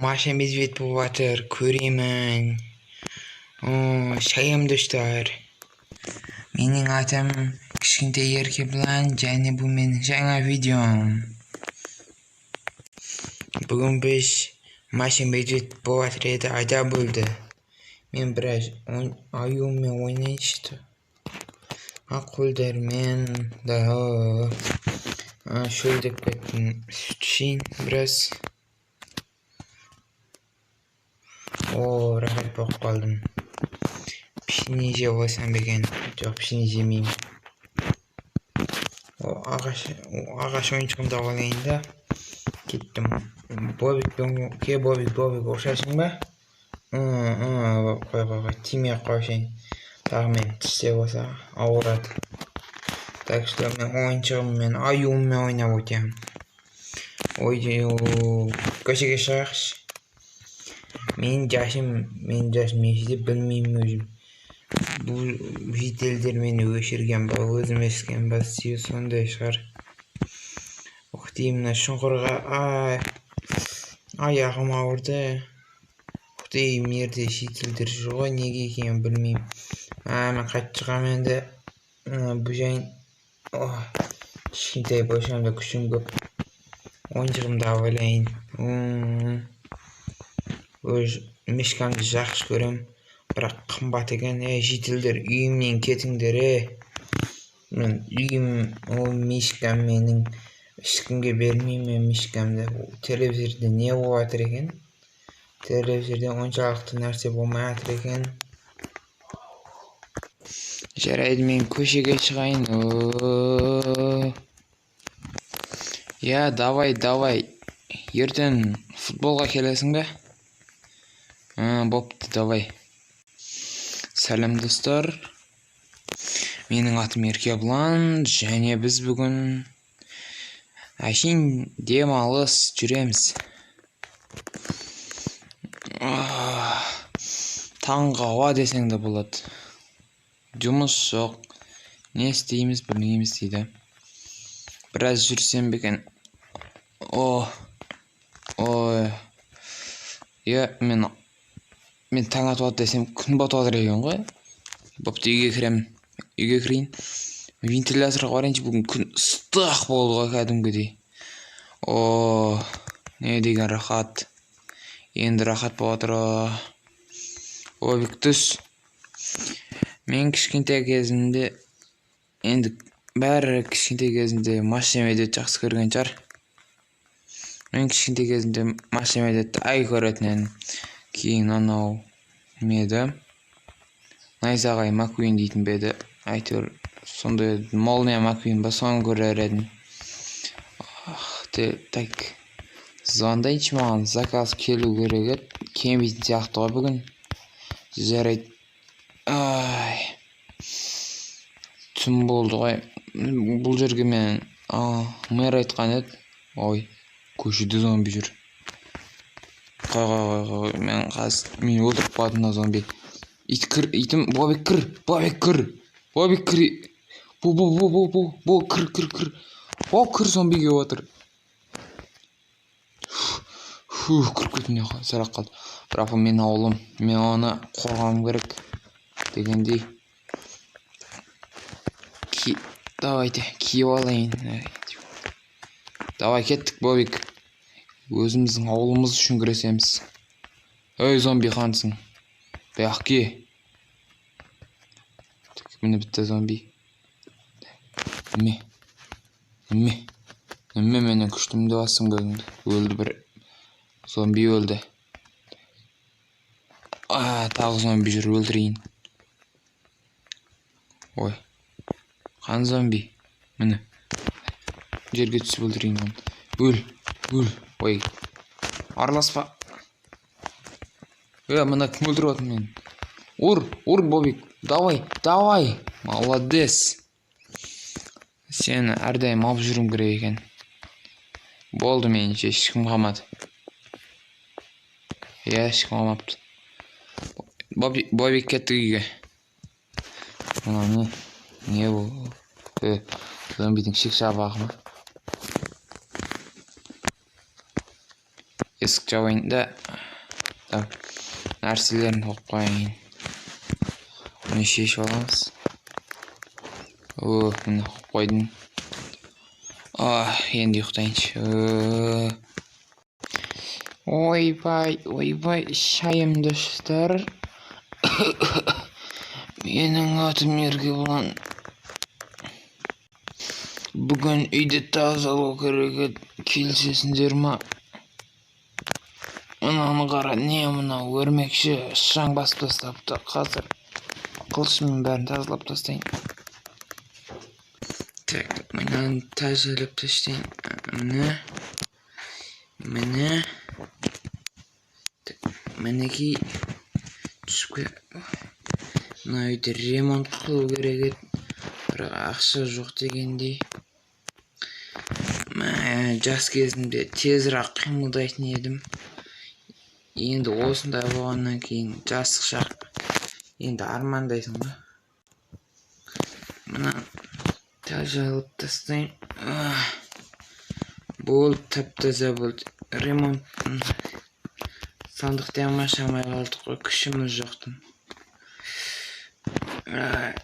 Маша Медведь боватыр, көремін. Шайым достар. Менің атым кішкентай еркебұлан, және бұл менің жаңа видеом. Бүгін біз Маша Медведь боватыр еді, айда болды. Мен біраз аюмен ойнайыншы. Аққөлдермен да шөлдеп кеттім. Сүт ішейін біраз. Рахат болып қалдым. Пішіне жеп алсам екен. Жоқ, пішіне жемеймін. Ағаш ойыншығымды алайын да кеттім. Бобик, ұршасың ба? Қой, тимей қойшайын. Тағы мен тістеп olsa ауырады. Так что мен ойыншығыммен, аюыммен ойнап өтемін. Көшеге шығайықшы. Мен жасым нешеде білмеймін өзім. Бұл шетелдер мені өшірген ба, өзім өскен ба, сондай шығар. Мына шұңқырға аяғым ауырды. Мына жерде шетелдер жүр ғой, неге екенін білмеймін. Мен қайтып шығамын енді. Бұжайын. Кішкентай болсам да күшім көп. Ойыншығымды алайын. Өз мишкамды жақсы көрем, бірақ қымбат екен. Шетелдер, үйімнен кетіңдер. Мен үйім, мишкам менің. Ешкімге бермеймін мишкамды. Телевизорда не болып жатыр екен? Телевизорда оншалықты нәрсе болмай жатыр екен. Жарайды, мен көшеге шығайын. Давай. Ертең футболға келесің бе? Бопты, давай. Сәлем достар. Менің атым Еркебұлан, және біз бүгін әшейін демалыс жүреміз. Таңғы ауа десең де болады. Жұмыс жоқ. Не істейміз, білмейміз дейді. Біраз жүрсем бекен. Мен таң атып десем, күн батып жатыр екен ғой. Бопты, үйге кірейін. Вентиляторға қарайыншы, бүгін күн ыстық болды ғой кәдімгідей. Не деген рахат. Енді рахат болып жатыр. Бик түс. Мен кішкентай кезімде, енді бәрі кішкентай кезінде Маша Медведь жақсы көрген шығар. Мен кішкентай кезімде Маша Медведьті ай көретінен. Кейін анау меді. Найзағай Маккуин дейтін беді. Әйтеуір сондай Молния Маккуин ба, соны көрер едім. Так, звондайыншы, маған заказ келу керек еді. Келмейтін сияқты ғой бүгін. Жарайды. Түн болды ғой. Бұл жерге мен мэр айтқан еді. Көшеде зомби жүр. Қой, мен өлтіріп қалдым зомби. Итім, Бобик кір. Кір, зомби келіп отыр. Кіріп кетіне сәрақ қалды. Бірақ бұл мен ауылым. Мен оны қорғауым керек дегендей. Давайте, киіп алайын. Давай, кеттік, Бобик. Өзіміздің ауылымыз үшін күресеміз. Зомби қансың. Бәқ ке. Мені бітті зомби. Неме менің күштімді басым көгіңді. Өлді бір. Зомби өлді. Тағы зомби жүр, өлтірейін. Қан зомби. Мені. Жерге түсіп өлтірейін. Өл. Араласпа. Мына кім өлтіріп отыр мен? Ур, Бобик. Давай. Молодец. Сені әрдайым алып жүрім керек екен. Болды меніңше, ешкім қалмады. Ешкім қалмапты. Бобик кетті үйге. Не бұл? Зомбидің шек жабағы ма? есік жабайын да. Так, нәрселерін қойып қояйын. Оны шешіп аламыз. Міне қойдым. Енді ұйықтайыншы. Ойбай, шайым достар. Менің атым Еркебұлан. Бүгін үйді тазалау керек, келісесіңдер ма? Мынаны қара, не мына өрмекші шаң басып тастапты. Қазір қылышыммен бәрін тазалап тастайын. Так, мынаны тазалап тастайын. Міне. Мінекей түсіп мына үйді ремонт қылу керек еді. Бірақ ақша жоқ дегендей. Жас кезімде тезірек қимылдайтын едім. Енді осындай болғаннан кейін жастық шақ. Енді армандайсың ба? Мына тазалап тастайын. Болды, тап-таза болды. Ремонт. Сандықты амашамай қалдық қой, күшіміз жоқтың.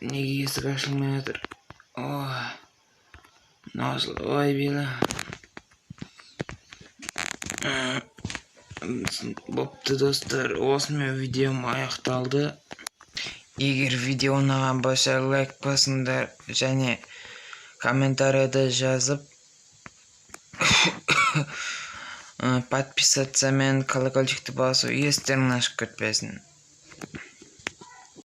Неге есік ашылмай жатыр? Ой белі. Бопты достар, осымен видеом аяқталды. Егер видео ұнаған болса лайк басыңдар және комментарийда жазып подписаться мен колокольчикті басу есіктерін ашып кетпесін.